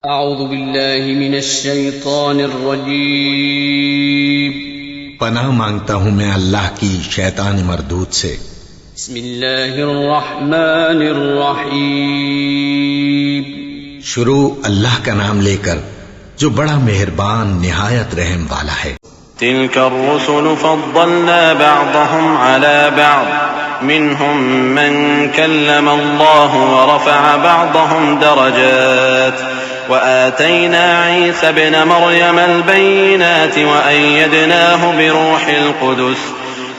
अऊज़ु बिल्लाहि मिनश शैतानिर रजीम। पनाह मांगता हूँ मैं अल्लाह की शैतान मरदूद से। बिस्मिल्लाहिर रहमानिर रहीम। शुरू अल्लाह का नाम लेकर जो बड़ा मेहरबान निहायत रहम वाला है। तिल्कर रुसुल फद्दलना बअदहुम अला बअद मिनहुम मन कल्लम अल्लाह व रफ़अ बअदहुम दरजात व आतैना ईसा इब्न मरयम अल-बय्यिनात व अय्यदनाहु बिरूहिल कुदुस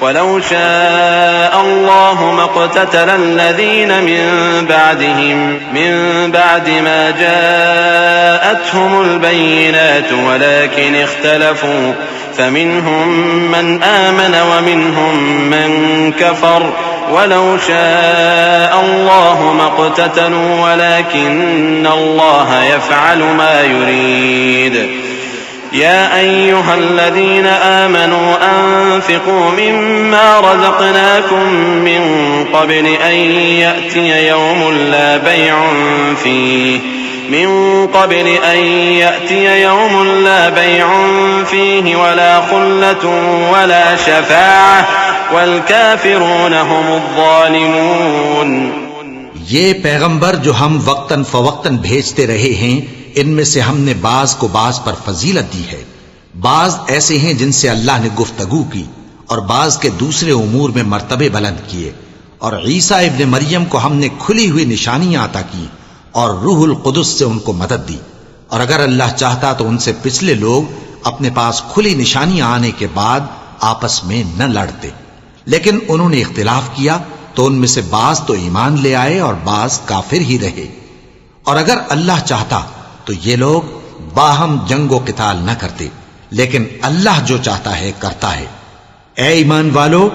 वलौ शाअ अल्लाहु मक़ततल अल्लज़ीन मिन बअदिहिम मिन बअदि मा जाअतहुमुल बय्यिनात वलाकिन इख्तलफू फमिनहुम मन आमन व मिनहुम मन कफर वलौ शाअ अल्लाहु मक़ततलू वलाकिन्न अल्लाह यफ़अलु मा युरीद। या अय्युहल्लज़ीन आमनू अन्फ़िक़ू मिम्मा रज़क़नाकुम मिन क़ब्लि अन यअतिय यौमुन ला बैउन फ़ीहि वला ख़ुल्लतुन वला शफ़ाअह वल-काफ़िरून हुमुज़-ज़ालिमून। ये पैगंबर जो हम वक्तन फवक्तन भेजते रहे हैं, इनमें से हमने बाज को बाज पर फजीलत दी है। बाज ऐसे हैं जिनसे अल्लाह ने गुफ्तगू की और बाज के दूसरे उमूर में मर्तबे बुलंद किए। और ईसा इब्न मरियम को हमने खुली हुई निशानियां अता की और रूहुल कुदुस से उनको मदद दी। और अगर अल्लाह चाहता तो उनसे पिछले लोग अपने पास खुली निशानियां आने के बाद आपस में न लड़ते, लेकिन उन्होंने इख्तिलाफ किया तो उनमें से बाज तो ईमान ले आए और बाज काफिर ही रहे। और अगर अल्लाह चाहता तो ये लोग बाहम जंगो किताल न करते, लेकिन अल्लाह जो चाहता है करता है। ए ईमान वालो,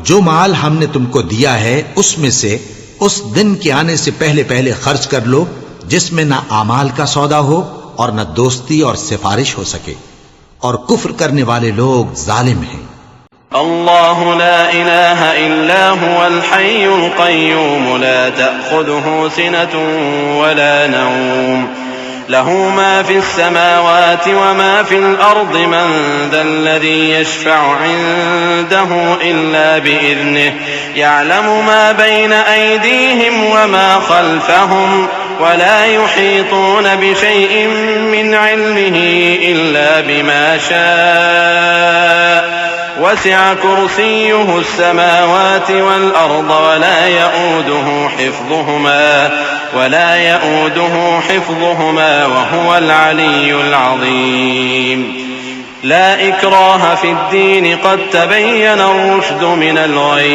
जो माल हमने तुमको दिया है उसमें से उस दिन के आने से पहले पहले खर्च कर लो जिसमें न आमाल का सौदा हो और न दोस्ती और सिफारिश हो सके, और कुफ्र करने वाले लोग जालिम हैं। अल्लाहु ला इलाहा इल्ला हुवल हय्युल क़य्यूम ला तअख़ुज़ुहु सिनतुन वला नौम लहू मा फ़िस समावाति व मा फ़िल अर्दि मन ज़ल्लज़ी यशफ़अु इन्दहु इल्ला बिइज़निहि यअलमु मा बैन अयदीहिम व मा ख़ल्फ़हुम वला युहीतून बिशैइन मिन इल्मिही इल्ला बिमा शाअ वसिअ कुर्सियुहु अस्समावाति वल अर्द वला यऊदुहु हिफ्ज़ुहुमा वहुवल अलियुल अज़ीम। ला इक्राह फिद्दीन क़द तबय्यना रुश्दु मिनल गय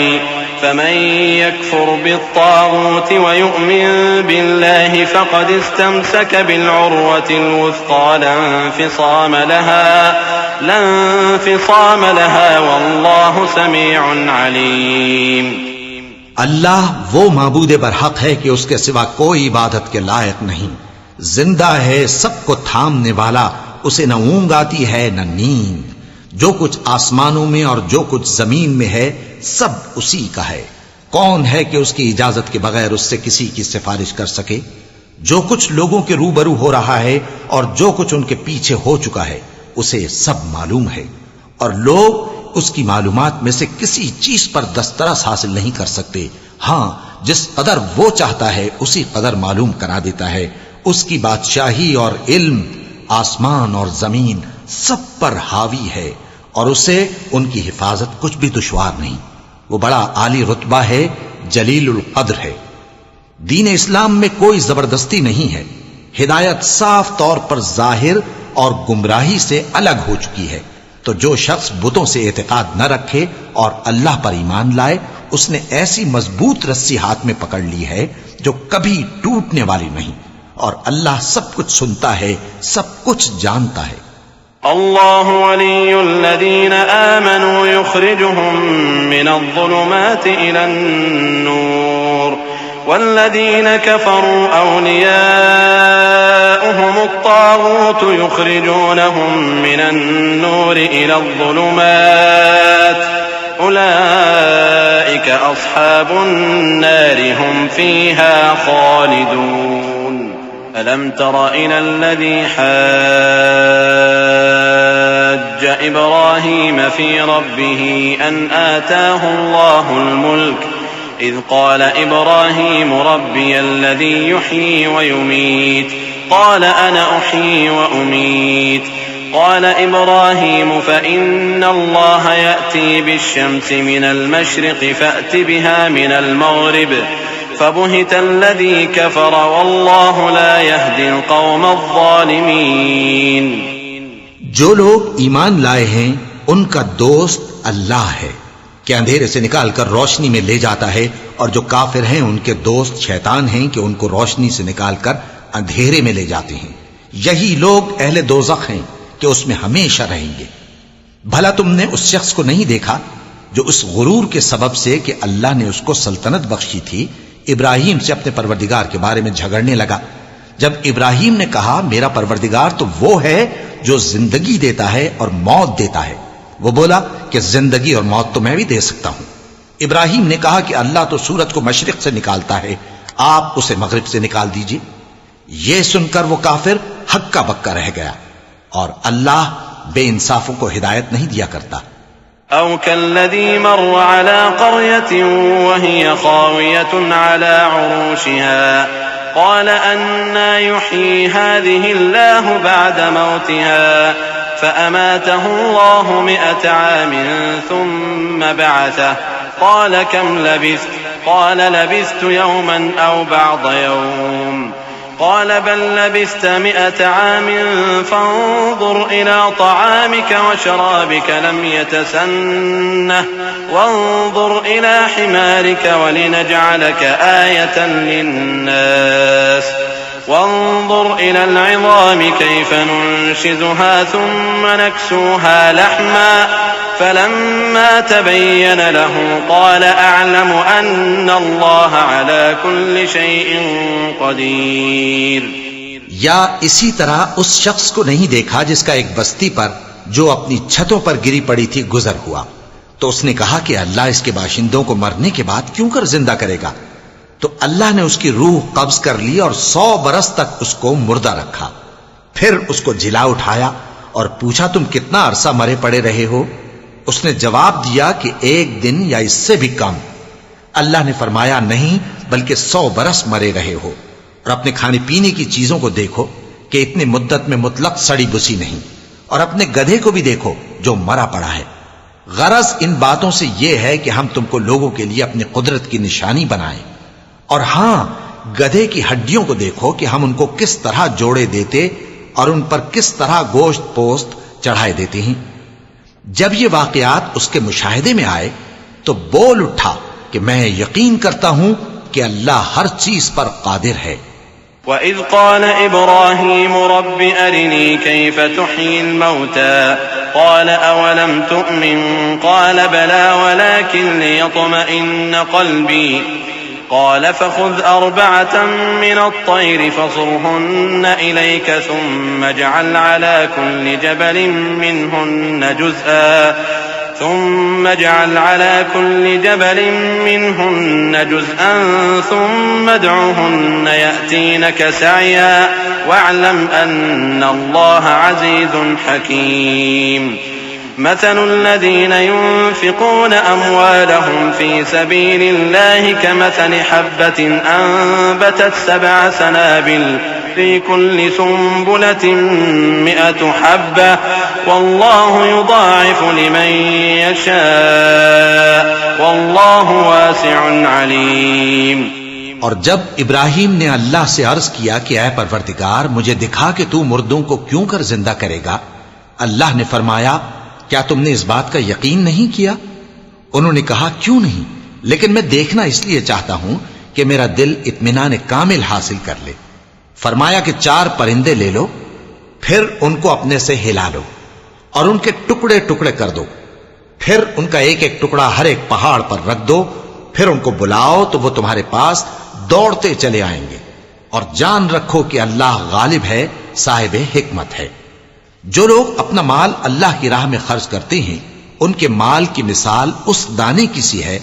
फमन यकफुर बित्ताग़ूति व यु'मिन बिल्लाहि फ़क़द इस्तमसक बिलउर्वतिल वुस्क़ा ला इंफ़िसाम लहा वल्लाहु समीउन अलीम। अल्लाह वो माबूद बरहक है कि उसके सिवा कोई इबादत के लायक नहीं। जिंदा है, सबको थामने वाला, उसे न ऊंघ आती है न नींद। जो कुछ आसमानों में और जो कुछ जमीन में है सब उसी का है। कौन है कि उसकी इजाजत के बगैर उससे किसी की सिफारिश कर सके? जो कुछ लोगों के रूबरू हो रहा है और जो कुछ उनके पीछे हो चुका है उसे सब मालूम है, और लोग उसकी मालूमात में से किसी चीज पर दस्तरस हासिल नहीं कर सकते। हां, जिस कदर वो चाहता है उसी कदर मालूम करा देता है। उसकी बादशाही और इल्म आसमान और जमीन सब पर हावी है, और उसे उनकी हिफाजत कुछ भी दुश्वार नहीं। वो बड़ा आली रुतबा है, जलीलुल कद्र है। दीन इस्लाम में कोई जबरदस्ती नहीं है। हिदायत साफ तौर पर जाहिर और गुमराही से अलग हो चुकी है। तो जो शख्स बुतों से एतकाद न रखे और अल्लाह पर ईमान लाए, उसने ऐसी मजबूत रस्सी हाथ में पकड़ ली है जो कभी टूटने वाली नहीं। और अल्लाह सब कुछ सुनता है, सब कुछ जानता है। अल्लाहु वलियुल्लज़ीन आमनू युख़रिजुहुम मिनज़्ज़ुलुमाति इलन-नूर वल्लज़ीन कफ़रू औलियाउहुमुत-ताग़ूत युख़रिजूनहुम मिनन-नूरि इलज़्ज़ुलुमात उलाइक अस्हाबुन-नार हुम फ़ीहा ख़ालिदून। अलम तरा इलल्लज़ी हज्ज इब्राहीम फ़ी रब्बिही अन आताहुल्लाहुल मुल्क इज़ क़ाल इब्राहीम रब्बियल्लज़ी युह्यी व युमीत क़ाल अना उह्यी व उमीत क़ाल इब्राहीम फ़इन्नल्लाह यअती बिश्शम्सि मिनल मशरिक़ि फ़अति बिहा मिनल मग़रिब फ़बुहितल्लज़ी कफ़र वल्लाहु ला यहदिल क़ौमज़ ज़ालिमीन। जो लोग ईमान लाए हैं उनका दोस्त अल्लाह है कि अंधेरे से निकालकर रोशनी में ले जाता है, और जो काफिर हैं उनके दोस्त शैतान हैं कि उनको रोशनी से निकालकर अंधेरे में ले जाते हैं। यही लोग अहले दोज़ख हैं कि उसमें हमेशा रहेंगे। भला तुमने उस शख्स को नहीं देखा जो उस गुरूर के सबब से कि अल्लाह ने उसको सल्तनत बख्शी थी, इब्राहिम से अपने परवरदिगार के बारे में झगड़ने लगा। जब इब्राहिम ने कहा मेरा परवरदिगार तो वो है जो जिंदगी देता है और मौत देता है, वो बोला कि जिंदगी और मौत तो मैं भी दे सकता हूं। इब्राहिम ने कहा कि अल्लाह तो सूरज को मशरिक से निकालता है, आप उसे मगरिब से निकाल दीजिए। यह सुनकर वो काफिर हक्का बक्का रह गया, और अल्लाह बेइंसाफों को हिदायत नहीं दिया करता। औ कल्लज़ी मर्र अला क़र्यतिन वहिय ख़ावियतुन अला उरूशिहा क़ाल अन्ना युह्यी हाज़िहिल्लाहु बअद मौतिहा फ़अमातहु अल्लाहु मिअत आमिन थुम्म बअसह क़ाल कम लबिस्त क़ाल लबिस्तु यौमन औ बअद यौम क़ाल बल लबिस्त मिअत आमिन फ़न्ज़ुर इला तआमिक व शराबिक लम यतसन्नह वन्ज़ुर इला हिमारिक वलिनजअलक आयतन लिन्नास वन्ज़ुर इलल इज़ामि कैफ़ नुनशिज़ुहा थुम्म नक्सूहा लहमा फलम्मा तबय्यन लहु क़ाल अअलमु अन्नल्लाह अला कुल्लि शैइन क़दीर। या इसी तरह उस शख्स को नहीं देखा जिसका एक बस्ती पर जो अपनी छतों पर गिरी पड़ी थी गुजर हुआ, तो उसने कहा कि अल्लाह इसके बाशिंदों को मरने के बाद क्यों कर जिंदा करेगा। तो अल्लाह ने उसकी रूह कब्ज कर ली और 100 बरस तक उसको मुर्दा रखा। फिर उसको जिला उठाया और पूछा तुम कितना अरसा मरे पड़े रहे हो। उसने जवाब दिया कि 1 दिन या इससे भी कम। अल्लाह ने फरमाया नहीं, बल्कि 100 बरस मरे रहे हो। और अपने खाने पीने की चीजों को देखो कि इतनी मुद्दत में मुतलक सड़ी बुसी नहीं, और अपने गधे को भी देखो जो मरा पड़ा है। गरज इन बातों से यह है कि हम तुमको लोगों के लिए अपनी कुदरत की निशानी बनाएं। और हां, गधे की हड्डियों को देखो कि हम उनको किस तरह जोड़े देते और उन पर किस तरह गोश्त पोस्त चढ़ाए देते हैं। जब ये वाकयात उसके मुशाहिदे में आए तो बोल उठा कि मैं यकीन करता हूं कि अल्लाह हर चीज पर कादिर है। वइज़ क़ाल इब्राहीम रब्बि अरिनी कैफ़ तुह्यिल मौता क़ाल अवलम तुअमिन क़ाल बला वलाकिन लियत्मइन्न क़ल्बी क़ाल फ़ख़ुज़ अर्बअतन मिनत तैर फ़सुरहुन्न इलैक थुम्म इजअल अला कुल्लि जबलिन मिनहुन्न जुज़अन थुम्म इदउहुन्न यअतीनक सअया वअलम अन्नल्लाह अज़ीज़ुन हकीम। مثل الذين ينفقون أموالهم في سبيل الله كمثل حبة أنبتت 7 سنابل في كل سنبلة 100 حبة والله يضاعف لمن يشاء والله واسع عليم। और जब इब्राहिम ने अल्लाह से अर्ज किया कि ऐ परवरदिगार मुझे दिखा कि तू मुर्दों को क्यों कर जिंदा करेगा, अल्लाह ने फरमाया क्या तुमने इस बात का यकीन नहीं किया। उन्होंने कहा क्यों नहीं, लेकिन मैं देखना इसलिए चाहता हूं कि मेरा दिल इत्मीनान कामिल हासिल कर ले। फरमाया कि 4 परिंदे ले लो, फिर उनको अपने से हिला लो और उनके टुकड़े टुकड़े कर दो, फिर उनका एक एक टुकड़ा हर एक पहाड़ पर रख दो, फिर उनको बुलाओ तो वो तुम्हारे पास दौड़ते चले आएंगे। और जान रखो कि अल्लाह गालिब है, साहिब हिकमत है। जो लोग अपना माल अल्लाह की राह में खर्च करते हैं उनके माल की मिसाल उस दाने की सी है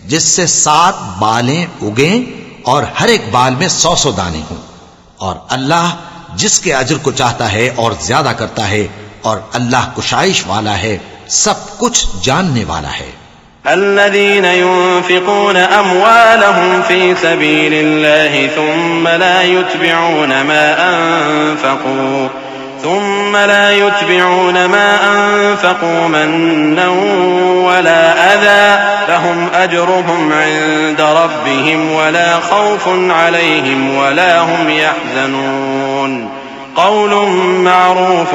जिससे 7 बालें उगें और हर एक बाल में 100 दाने हों। और अल्लाह जिसके अजर को चाहता है और ज्यादा करता है, और अल्लाह कुशाइश वाला है, सब कुछ जानने वाला है। الذين ينفقون أموالهم في سبيل الله ثم لا يتبعون ما أنفقوا منا ولا أذى لهم أجرهم عند ربهم ولا خوف عليهم ولا هم يحزنون قول معروف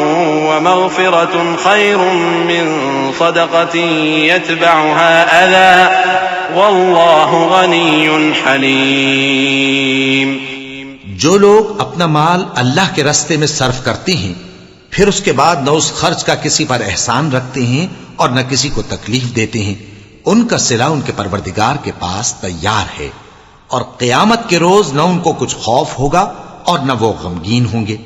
ومغفرة خير من صدقة يتبعها أذى والله غني حليم। जो लोग अपना माल अल्लाह के रास्ते में सर्फ करते हैं, फिर उसके बाद न उस खर्च का किसी पर एहसान रखते हैं और न किसी को तकलीफ देते हैं, उनका सिला उनके परवरदिगार के पास तैयार है, और क़यामत के रोज न उनको कुछ खौफ होगा और न वो गमगीन होंगे।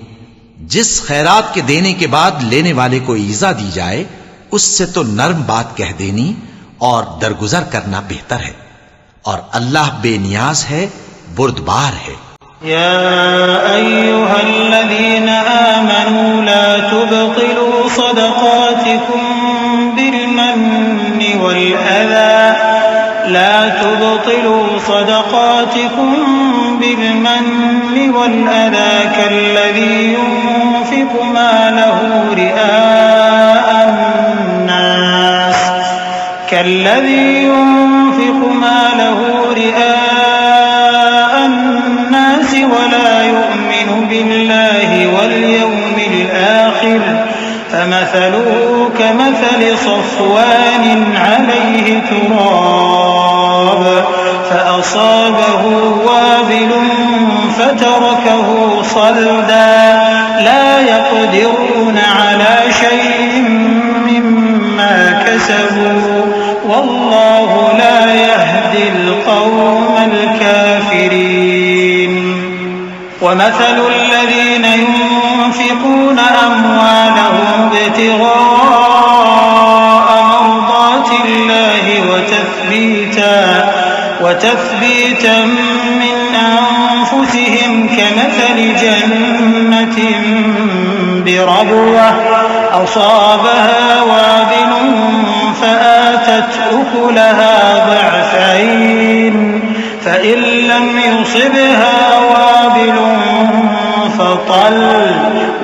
जिस खैरात के देने के बाद लेने वाले को ईजा दी जाए, उससे तो नर्म बात कह देनी और दरगुजर करना बेहतर है, और अल्लाह बेनियाज है, बुर्दबार है। या अय्युहल्लज़ीना आमनू ला तुबतिलू सदक़ातिकुम बिलमन्नि वल अज़ा ला तुबतिलू सदक़ातिकुम बिलमन्नि वल अज़ा कल्लज़ी युनफ़िक़ु मालहू रिआअ अन्नास वला युमिनु बिल्लाहि वल यौमिल आखिर फमसलुहु कमसलि सफ़वानिन अलैहि तुराब फअसाबहु वाबिलुन फतरकहु सल्दा ला यक़दिरून अला शैइन मिम्मा कसबू वल्लाहु ला यहदिल क़ौमल काफ़िरीन। वमथलु الذين ينفقون أموالهم ابتغاء مرضات الله وتثبيتا من أنفسهم كمثل جنة بربوة أصابها وابل فآتت أكلها ضعفين فإن لم يصبها وابل فطل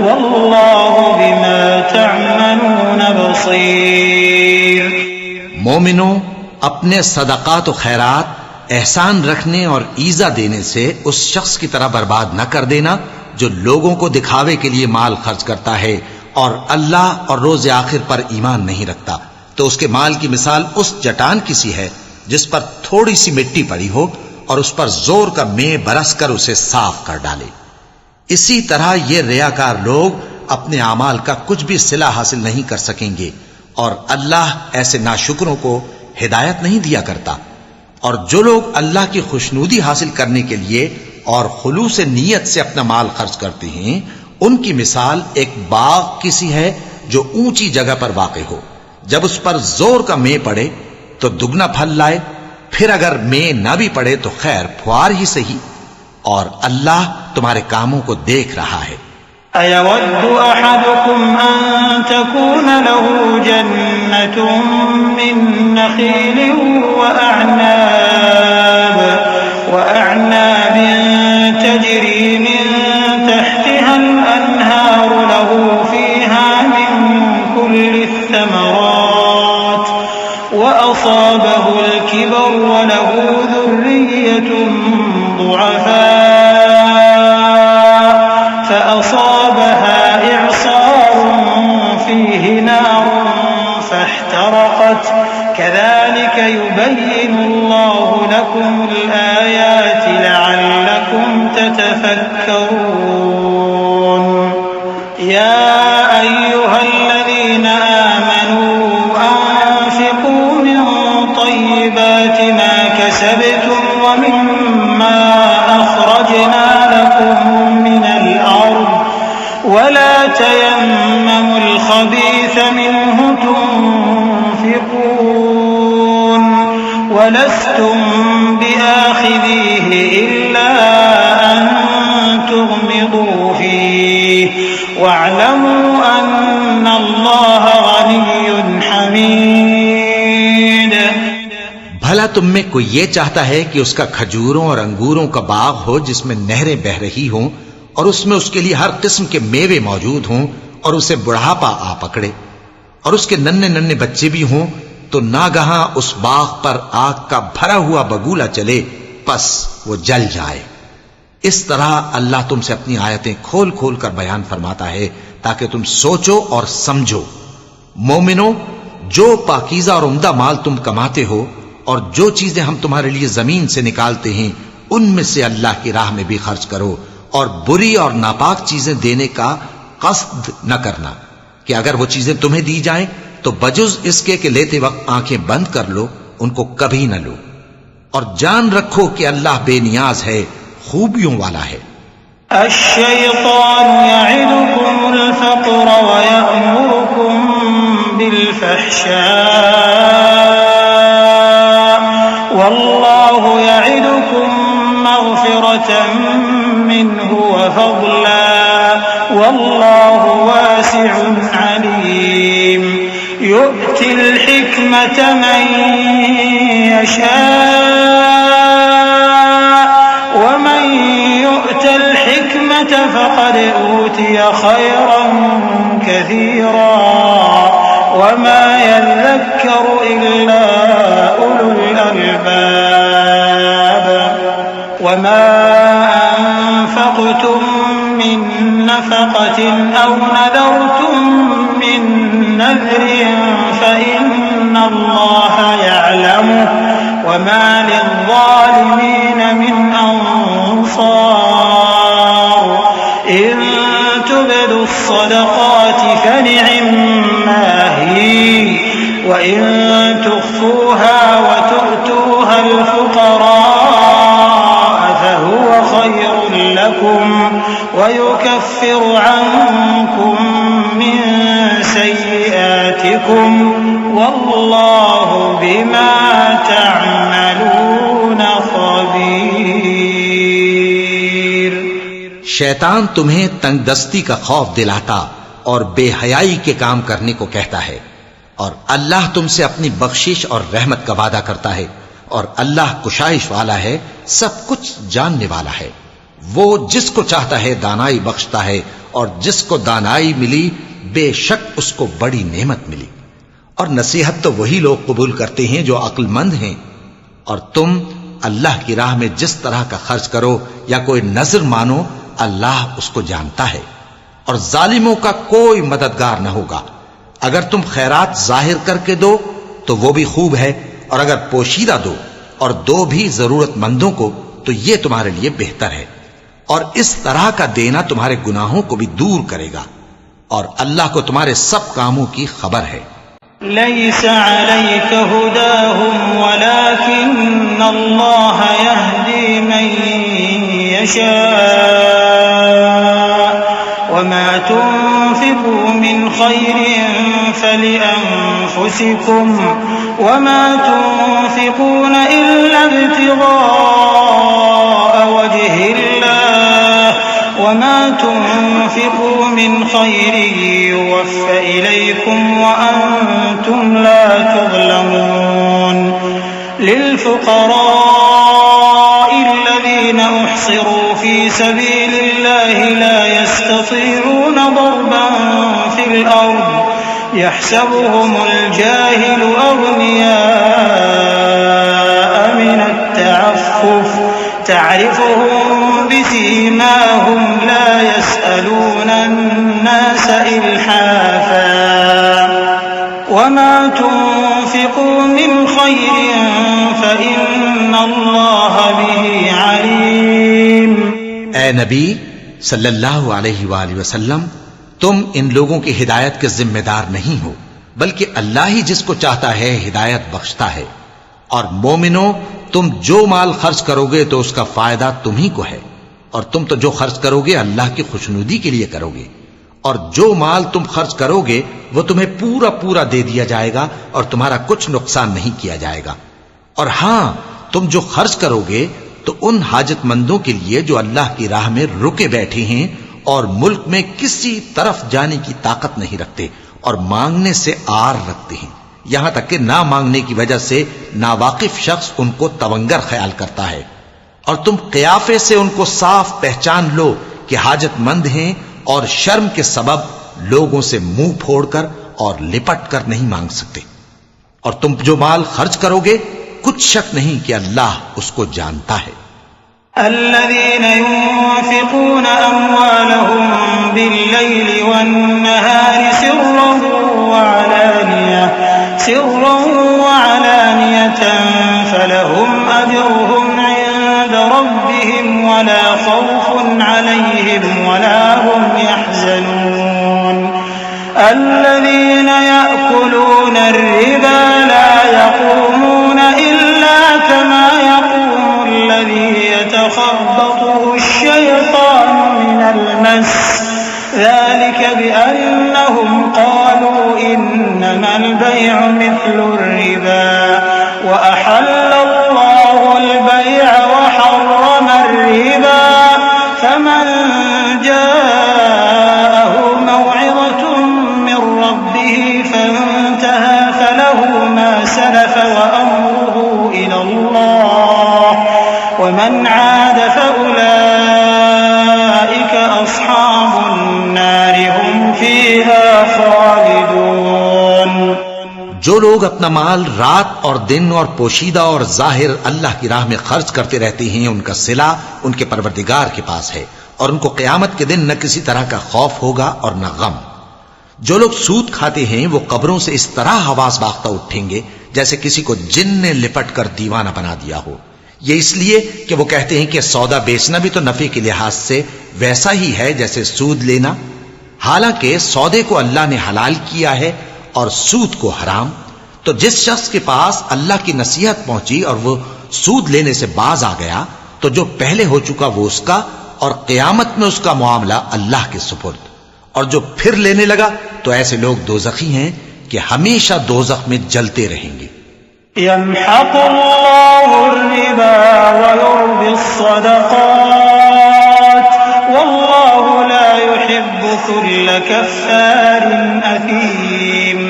والله بما تعملون बसीर। मोमिनो, अपने सदकात और खैरात एहसान रखने और ईजा देने से उस शख्स की तरह बर्बाद न कर देना जो लोगों को दिखावे के लिए माल खर्च करता है और अल्लाह और रोज आखिर पर ईमान नहीं रखता। तो उसके माल की मिसाल उस चट्टान की सी है जिस पर थोड़ी सी मिट्टी पड़ी हो और उस पर जोर का मेंह बरस कर उसे साफ कर डाले। इसी तरह ये रियाकार लोग अपने आमाल का कुछ भी सिला हासिल नहीं कर सकेंगे, और अल्लाह ऐसे नाशुकरों को हिदायत नहीं दिया करता। और जो लोग अल्लाह की खुशनूदी हासिल करने के लिए और खुलूस नीयत से अपना माल खर्च करते हैं, उनकी मिसाल एक बाग की सी है जो ऊंची जगह पर वाक़े हो। जब उस पर जोर का मेंह पड़े तो दुगना फल लाए, फिर अगर मेंह न भी पड़े तो खैर फुआर ही सही, और अल्लाह तुम्हारे कामों को देख रहा है। अयवद्दु अहदुकुम अन तकून लहू जन्नतुम मिन नखीलिन व अअनाबिन तजरी मिन तहतिहा अल-अनहार लहू फीहा मिन कुल्लि الثمرات وأصابه الكبر وله ذرية ضعفاء فأصابها إعصار فيه نار فاحترقت كذلك يبين الله لكم الآيات لعلكم تتفكرون يا أيها الذين آمنوا أنفقوا من طيبات ما كسبتم ومما أخرجنا لكم من الأرض ولا تيمموا الخبيث منه تنفقون ولستم بآخذيه إلا أن تغمضوا वअलमू अन्नल्लाह गनिय्युन हमीद। भला तुम में कोई ये चाहता है कि उसका खजूरों और अंगूरों का बाग हो जिसमें नहरें बह रही हों और उसमें उसके लिए हर किस्म के मेवे मौजूद हों और उसे बुढ़ापा आ पकड़े और उसके नन्हे नन्हे बच्चे भी हों, तो नागहां उस बाग पर आग का भरा हुआ बगुला चले, बस वो जल जाए। इस तरह अल्लाह तुमसे अपनी आयतें खोल खोल कर बयान फरमाता है ताकि तुम सोचो और समझो। मोमिनो, जो पाकीज़ा और उम्दा माल तुम कमाते हो और जो चीजें हम तुम्हारे लिए जमीन से निकालते हैं उनमें से अल्लाह की राह में भी खर्च करो और बुरी और नापाक चीजें देने का कस्द न करना कि अगर वो चीजें तुम्हें दी जाएं तो बजुज इसके कि लेते वक्त आंखें बंद कर लो, उनको कभी न लो। और जान रखो कि अल्लाह बेनियाज है, खूबियों वाला है। अश्शैतान यइदुकुमुल फ़क़्र व यअमुरुकुम बिल फ़हशा वल्लाहु यइदुकुम मग़फ़िरतन मिन्हु व फ़ज़ला वल्लाहु वासिउन अलीम। यु'तिल हिकमत मन यशा व मन यु'तल हिकमत फ़क़द ऊतिय खैरन कसीरा व मा यज़क्करु इल्ला उलुल अलबाब। व मा अनफ़क़्तुम मिन नफ़क़तिन औ नज़रतुम मिन नज़रिन फ़इन्नल्लाह यअलमुहु व मा लिज़्ज़ालिमीन मिन अंसार। इन तुब्दु الصدقات فنعما هي وإن تخفوها وتؤتوها الفقراء فهو خير لكم ويكفر عنكم من سيئاتكم والله بما تعملون خبير। शैतान तुम्हें तंगदस्ती का खौफ दिलाता और बेहयाई के काम करने को कहता है, और अल्लाह तुमसे अपनी बख्शिश और रहमत का वादा करता है, और अल्लाह कुशाइश वाला है, सब कुछ जानने वाला है। वो जिसको चाहता है दानाई बख्शता है, और जिसको दानाई मिली बेशक उसको बड़ी नेमत मिली। और नसीहत तो वही लोग कबूल करते हैं जो अक्लमंद हैं। और तुम अल्लाह की राह में जिस तरह का खर्च करो या कोई नजर मानो, अल्लाह उसको जानता है, और जालिमों का कोई मददगार न होगा। अगर तुम खैरात जाहिर करके दो तो वो भी खूब है, और अगर पोशीदा दो और दो भी जरूरतमंदों को तो ये तुम्हारे लिए बेहतर है। और इस तरह का देना तुम्हारे गुनाहों को भी दूर करेगा, और अल्लाह को तुम्हारे सब कामों की खबर है। लैस अलैक हुदाहुम वलाकिन्नल्लाह यहदी मन यशा वमा तुन्फिकू मिन खैरिन फलिअन्फुसिकुम वमा तुन्फिकून इल्ला इब्तिगाअ वजहिल्लाह वमा तुन्फिकू मिन खैरिन युवफ़्फ़ इलैकुम व अंतुम ला तुज़लमून। लिलफ़ुक़राइ الذين أحصروا في سبيل الله لا يستطيعون ضربا في الأرض يحسبهم الجاهل أغنياء من التعفف تعرفهم بسيماهم لا يسألون الناس إلحافا وما تنفقوا من خير فإن الله به عليم। ए नबी सल्लल्लाहु अलैहि वसल्लम, तुम इन लोगों की हिदायत के जिम्मेदार नहीं हो, बल्कि अल्लाह ही जिसको चाहता है हिदायत बख्शता है। और मोमिनो, तुम जो माल खर्च करोगे तो उसका फायदा तुम ही को है, और तुम तो जो खर्च करोगे अल्लाह की खुशनुदी के लिए करोगे, और जो माल तुम खर्च करोगे वो तुम्हें पूरा पूरा दे दिया जाएगा और तुम्हारा कुछ नुकसान नहीं किया जाएगा। और हां, तुम जो खर्च करोगे तो उन हाजतमंदों के लिए जो अल्लाह की राह में रुके बैठे हैं और मुल्क में किसी तरफ जाने की ताकत नहीं रखते और मांगने से आर रखते हैं, यहां तक कि ना मांगने की वजह से नावाकिफ शख्स उनको तवंगर ख्याल करता है। और तुम क़ियाफे से उनको साफ पहचान लो कि हाजतमंद हैं और शर्म के सबब लोगों से मुंह फोड़कर और लिपट कर नहीं मांग सकते। और तुम जो माल खर्च करोगे कुछ शक नहीं कि अल्लाह उसको जानता है। अल्लज़ीन युन्फ़िक़ून अम्वालहुम बिल्लैलि वन्नहारि सिर्रन व अलानियतन फलहुम अजरुहुम इन्द रब्बिहिम वला खौफुन अलैहिम वला हुम यहज़नून। अल्लज़ीन यअकुलून अर्रिबा ला यक़ूमून इल्ला कमा यक़ूमु अल्लज़ी यतख़ब्बतुहु अश-शयतानु मिनल मस ذلك بأنهم قالوا إنما البيع مثل الربا وأحل الله البيع وحرم الربا فمن جاءه موعظة من ربه فانتهى فله ما سلف وأمره إلى الله ومن عاد فأولئك أصحاب النار هم فيها خالدون। जो लोग अपना माल रात और दिन और पोशीदा और जाहिर अल्लाह की राह में खर्च करते रहते हैं, उनका सिला उनके परवरदिगार के पास है और उनको क़यामत के दिन न किसी तरह का खौफ होगा और न गम। जो लोग सूद खाते हैं वो कब्रों से इस तरह हवास बाख्ता उठेंगे जैसे किसी को जिन ने लिपट कर दीवाना बना दिया हो। ये इसलिए कि वो कहते हैं कि सौदा बेचना भी तो नफे के लिहाज से वैसा ही है जैसे सूद लेना, हालांकि सौदे को अल्लाह ने हलाल किया है और सूद को हराम। तो जिस शख्स के पास अल्लाह की नसीहत पहुंची और वो सूद लेने से बाज आ गया तो जो पहले हो चुका वो उसका और क़यामत में उसका मामला अल्लाह के सुपुर्द। और जो फिर लेने लगा तो ऐसे लोग दोज़खी हैं कि हमेशा दोज़ख में जलते रहेंगे। यम्हक़ुल्लाहु अर्रिबा व युर्बिस्सदक़ात वल्लाहु ला युहिब्बु कुल्ल कफ्फारिन असीम।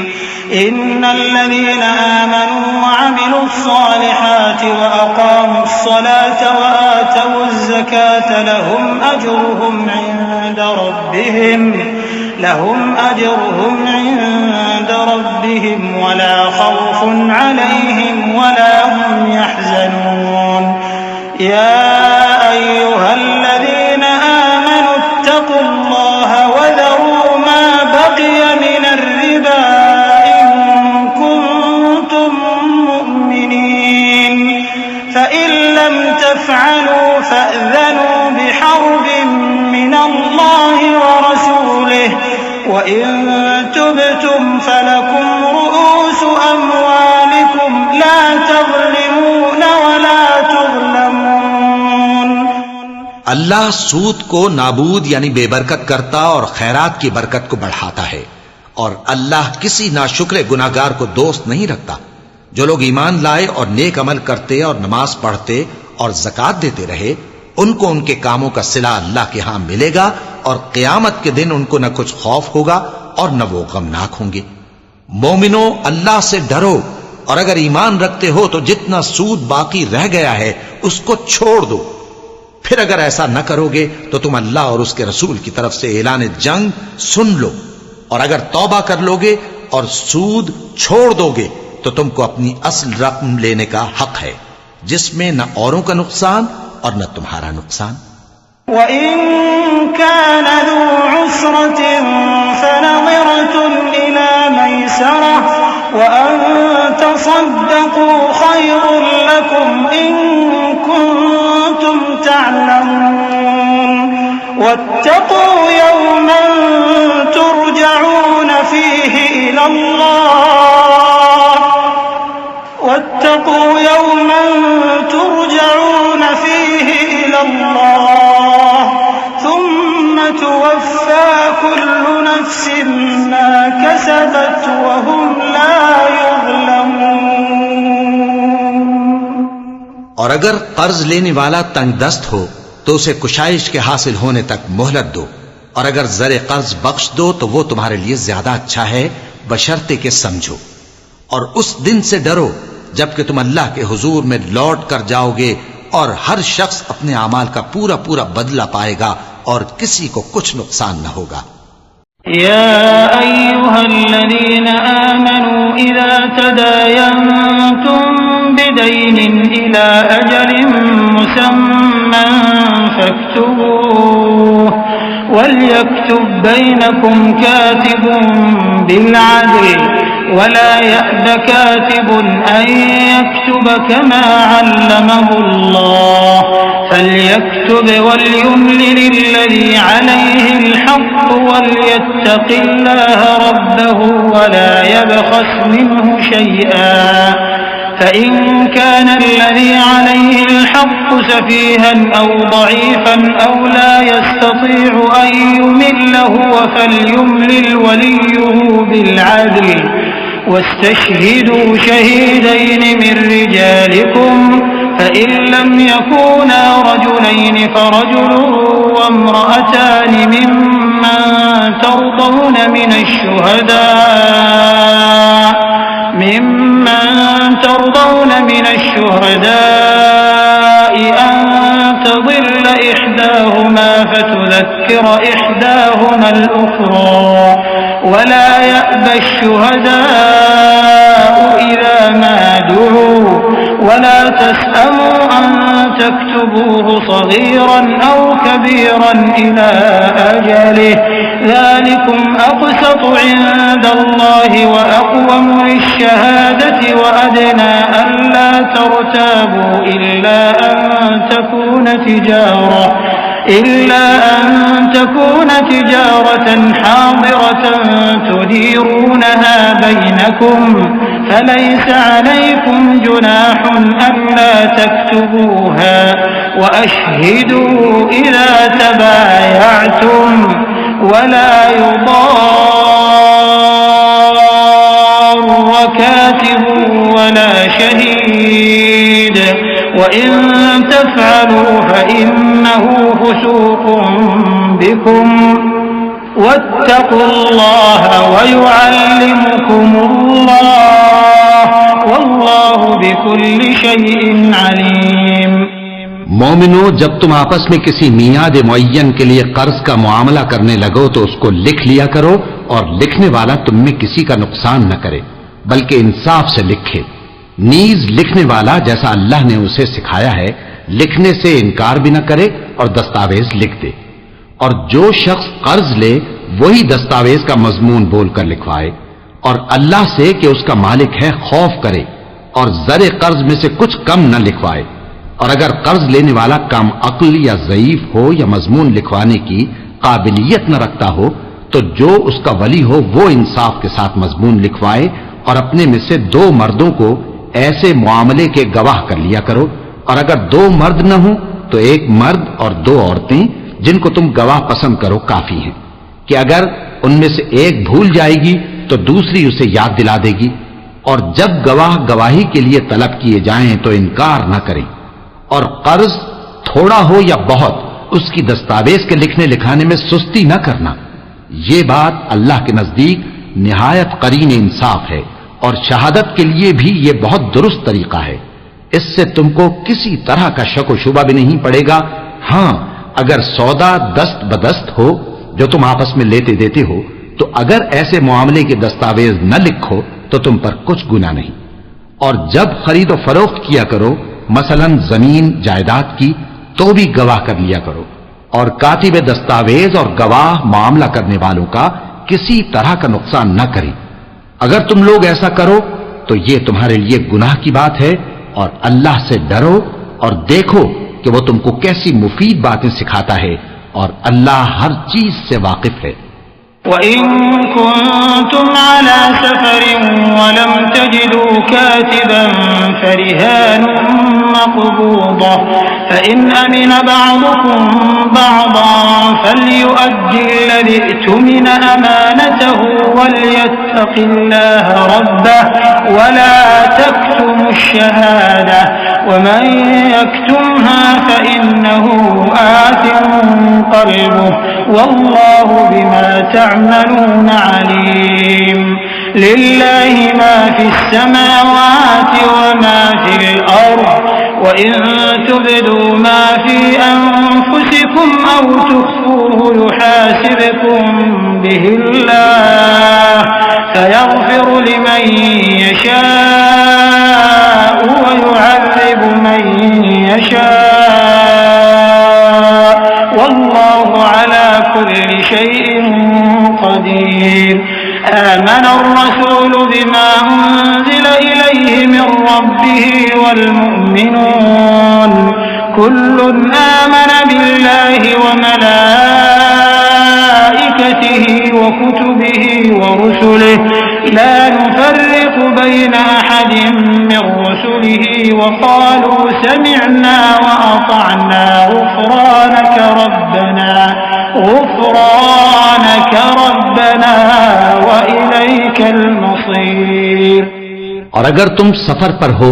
इन्नल्लज़ीना आमनू व अमिलुस्सालिहाति व अक़ामुस्सलाता व आतवुज़्ज़काता लहुम अजरुहुम इन्द रब्बिहिम वला खौफुन अलैहिम वला हुम यहज़नून। या अय्युहल्लज़ीना आमनू इत्तक़ुल्लाह व ज़रू मा बक़िय मिनर रिबा इन कुन्तुम मुअ्मिनीन फ़इन लम तफ़अलू फ़अज़नू बिहर्बिन मिनल्लाहि व रसूलिहि व इन तुबतुम फलकुम रुऊसु अम्वालिकुम ला तज़लिमून व ला तुज़लमून। अल्लाह सूद को नाबूद यानी बेबरकत करता और खैरात की बरकत को बढ़ाता है और अल्लाह किसी नाशुक्र गुनाहगार को दोस्त नहीं रखता। जो लोग ईमान लाए और नेक अमल करते और नमाज पढ़ते और ज़कात देते रहे उनको उनके कामों का सिला अल्लाह के यहां मिलेगा और क़यामत के दिन उनको न कुछ खौफ होगा और न वो गमनाक होंगे। मोमिनो, अल्लाह से डरो और अगर ईमान रखते हो तो जितना सूद बाकी रह गया है उसको छोड़ दो। फिर अगर ऐसा न करोगे तो तुम अल्लाह और उसके रसूल की तरफ से ऐलान जंग सुन लो और अगर तौबा कर लोगे और सूद छोड़ दोगे तो तुमको अपनी असल रकम लेने का हक है जिसमें न औरों का नुकसान और न तुम्हारा नुकसान। वइन कान ज़ू उस्रतिन फनज़िरतुन इला मैसरह व अन तसद्दक़ू खैरुन लकुम इन कुंतुम तअलमून। वत्तक़ू यौमन तुरजऊन फीहि इलल्लाह वत्तक़ू यौमन तुरजऊन फीहि इलल्लाह थुम्म तुवफ़्फ़ा कुल्लु नफ्सिन मा कसबत व हुम ला युज़लमून। और अगर कर्ज लेने वाला तंगदस्त हो तो उसे कुशाइश के हासिल होने तक मोहलत दो और अगर ज़र कर्ज बख्श दो तो वो तुम्हारे लिए ज्यादा अच्छा है, बशर्ते के समझो। और उस दिन से डरो जबकि तुम अल्लाह के हुजूर में लौट कर जाओगे और हर शख्स अपने अमाल का पूरा पूरा बदला पाएगा और किसी को कुछ नुकसान न होगा। या अय्युहल्लज़ीन आमनू इज़ा तदायनतुम बिदैनिन इला अजलिन मुसम्मन फक्तुबूह वलयक्तुब बैनकुम कातिबुन बिलअदल वला यअब कातिबुन अन यक्तुब कमा अल्लमहुल्लाह फल्यक्तुब वलयुमलिलिल्लज़ी अलैहिल हक़्क़ु वलयत्तक़िल्लाह रब्बहु वला यबख़स मिन्हु शैअन فإن كان الذي عليه الحق سفيها أو ضعيفا أو لا يستطيع أن يمل هو فليملل وليه بالعدل واستشهدوا شهيدين من رجالكم فإن لم يكونا رجلين فرجل وامرأتان ممن ترضون من الشهداء أن تضل إحداهما فتذكر إحداهما الأخرى ولا يأبى الشهداء إذا ما دعوا ولا تسأموا أن تكتبوه صغيرا أو كبيرا إلى أجله ذلكم أقسط عند الله وأقوم للشهادة وأدنى ألا ترتابوا إلا أن تكون تجارة حاضرة تديرونها بينكم فليس عليكم جناح ألا تكتبوها وأشهدوا إذا تبايعتم ولا يضار كاتب ولا شهيد وإن تفعلوا فإنه فسوق بكم واتقوا الله ويعلمكم الله والله بكل شيء عليم। मोमिनो, जब तुम आपस में किसी मियाद मुअय्यन के लिए कर्ज का मुआमला करने लगो तो उसको लिख लिया करो और लिखने वाला तुम में किसी का नुकसान न करे बल्कि इंसाफ से लिखे। नीज लिखने वाला जैसा अल्लाह ने उसे सिखाया है लिखने से इनकार भी न करे और दस्तावेज लिख दे। और जो शख्स कर्ज ले वही दस्तावेज का मजमून बोलकर लिखवाए और अल्लाह से कि उसका मालिक है खौफ करे और ज़र कर्ज में से कुछ कम न लिखवाए। और अगर कर्ज लेने वाला कम अक्ल या ज़ईफ हो या मजमून लिखवाने की काबिलियत न रखता हो तो जो उसका वली हो वो इंसाफ के साथ मजमून लिखवाए और अपने में से 2 मर्दों को ऐसे मुआमले के गवाह कर लिया करो। और अगर 2 मर्द न हो तो 1 मर्द और 2 औरतें जिनको तुम गवाह पसंद करो काफी हैं कि अगर उनमें से एक भूल जाएगी तो दूसरी उसे याद दिला देगी। और जब गवाह गवाही के लिए तलब किए जाएं तो इनकार न करें। और कर्ज थोड़ा हो या बहुत उसकी दस्तावेज के लिखने लिखाने में सुस्ती न करना। ये बात अल्लाह के नजदीक निहायत करीन इंसाफ है और शहादत के लिए भी ये बहुत दुरुस्त तरीका है। इससे तुमको किसी तरह का शक व शुबा भी नहीं पड़ेगा। हां, अगर सौदा दस्त बदस्त हो जो तुम आपस में लेते देते हो तो अगर ऐसे मामले के दस्तावेज न लिखो तो तुम पर कुछ गुनाह नहीं। और जब खरीद और फरोख्त किया करो मसलन जमीन जायदाद की तो भी गवाह कर लिया करो। और कातिब दस्तावेज और गवाह मामला करने वालों का किसी तरह का नुकसान न करें। अगर तुम लोग ऐसा करो तो ये तुम्हारे लिए गुनाह की बात है। और अल्लाह से डरो और देखो कि वो तुमको कैसी मुफीद बातें सिखाता है और अल्लाह हर चीज से वाकिफ है। وَإِن كُنتُمْ عَلَى سَفَرٍ وَلَمْ تَجِدُوا كَاتِبًا فَرِهَانٌ مَّقْبُوضَةٌ فَإِنْ أَمِنَ بَعْضُكُم بَعْضًا فَلْيُؤَدِّ الَّذِي اؤْتُمِنَ أَمَانَتَهُ وَلْيَتَّقِ اللَّهَ رَبَّهُ وَلَا تَكْتُمُوا الشَّهَادَةَ वमन यक्तुमहा फइन्नहु आसिमुन क़ल्बुहु वल्लाहु बिमा तअमलून अलीम। लिल्लाहि मा फिस समावाति वमा फिल अर्द वइन तुब्दू मा फी अनफुसिकुम औ तुख्फूहु युहासिबकुम बिहिल्लाह फयग़फिरु लिमन यशाअ व युअज़्ज़िबु मन यशाअ वल्लाहु अला कुल्लि शैइन क़दीर। آمن الرسول بما أنزل إليه من ربه والمؤمنون كل آمن بالله وملائكته وكتبه ورسله لا نفرق بين أحد من رسله وقالوا سمعنا وأطعنا غفرانك ربنا وإليك المصير। और अगर तुम सफर पर हो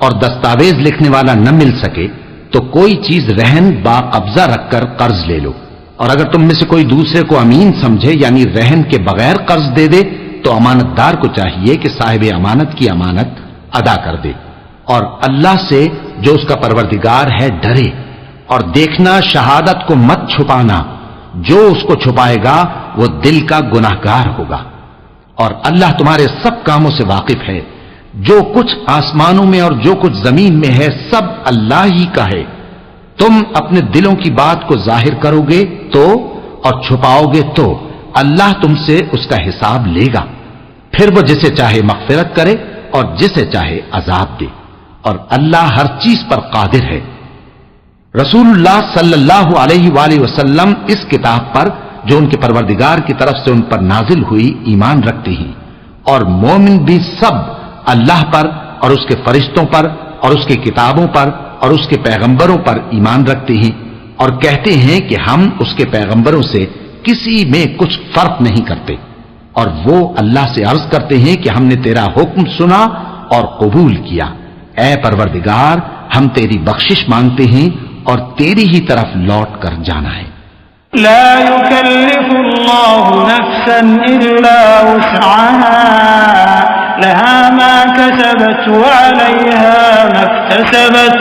और दस्तावेज लिखने वाला न मिल सके तो कोई चीज रहन बा कब्जा रखकर कर्ज ले लो। और अगर तुम में से कोई दूसरे को अमीन समझे यानी रहन के बगैर कर्ज दे दे तो अमानतदार को चाहिए कि साहिब अमानत की अमानत अदा कर दे और अल्लाह से जो उसका परवरदिगार है डरे। और देखना शहादत को मत छुपाना, जो उसको छुपाएगा वो दिल का गुनाहगार होगा। और अल्लाह तुम्हारे सब कामों से वाकिफ है। जो कुछ आसमानों में और जो कुछ जमीन में है सब अल्लाह ही का है। तुम अपने दिलों की बात को जाहिर करोगे तो और छुपाओगे तो अल्लाह तुमसे उसका हिसाब लेगा। फिर वो जिसे चाहे मग़फ़िरत करे और जिसे चाहे अजाब दे। और अल्लाह हर चीज पर कादिर है। रसूलुल्लाह सल्लल्लाहु अलैहि वसल्लम इस किताब पर जो उनके परवरदिगार की तरफ से उन पर नाजिल हुई ईमान रखते हैं और मोमिन भी सब अल्लाह पर और उसके फरिश्तों पर और उसकी किताबों पर और उसके पैगंबरों पर ईमान रखते हैं और कहते हैं कि हम उसके पैगंबरों से किसी में कुछ फर्क नहीं करते। और वो अल्लाह से अर्ज करते हैं कि हमने तेरा हुक्म सुना और कबूल किया। ऐ परवरदिगार हम तेरी बख्शिश मांगते हैं और तेरी ही तरफ लौट कर जाना है। ला युकल्लिफुल्लाहु नफ्सन इल्ला वुस्अहा लहा मा कसबत व अलैहा मक्तसबत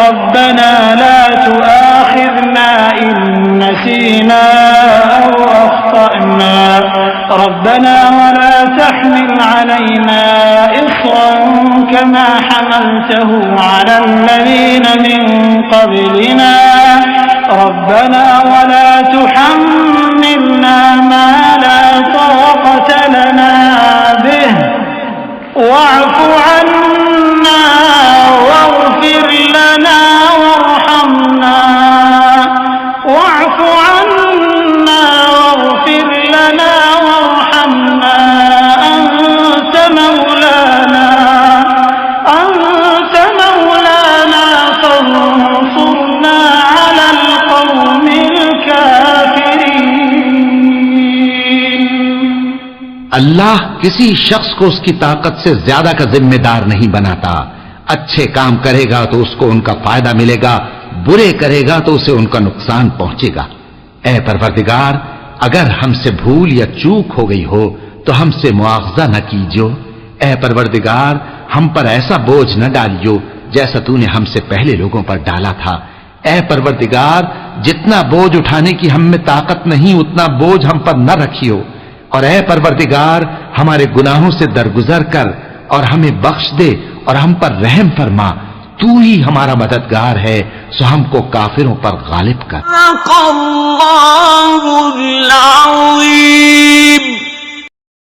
रब्बना ला तुआखिज़ना इन नसीना औ अख्तअना रब्बना वला तहमिल अलैना इस्रन कमा हमलतहु अला الذين من قبلنا ربنا ولا تحملنا ما لا طاقة لنا به واعف عنا واغفر لنا وارحمنا واعف عنا واغفر لنا وارحمنا أنت مولانا فانصرنا على القوم الكافرين। अल्लाह किसी शख्स को उसकी ताकत से ज्यादा का जिम्मेदार नहीं बनाता। अच्छे काम करेगा तो उसको उनका फायदा मिलेगा, बुरे करेगा तो उसे उनका नुकसान पहुंचेगा। ऐ परवरदिगार अगर हमसे भूल या चूक हो गई हो तो हमसे मुआवजा न कीजियो। ऐ परवरदिगार हम पर ऐसा बोझ न डालियो जैसा तूने हमसे पहले लोगों पर डाला था। ऐ परवरदिगार जितना बोझ उठाने की हम में ताकत नहीं उतना बोझ हम पर न रखियो। और ऐ परवरदिगार हमारे गुनाहों से दरगुजर कर और हमें बख्श दे और हम पर रहम फरमा। तू ही हमारा मददगार है, सो हमको काफिरों पर गालिब कर।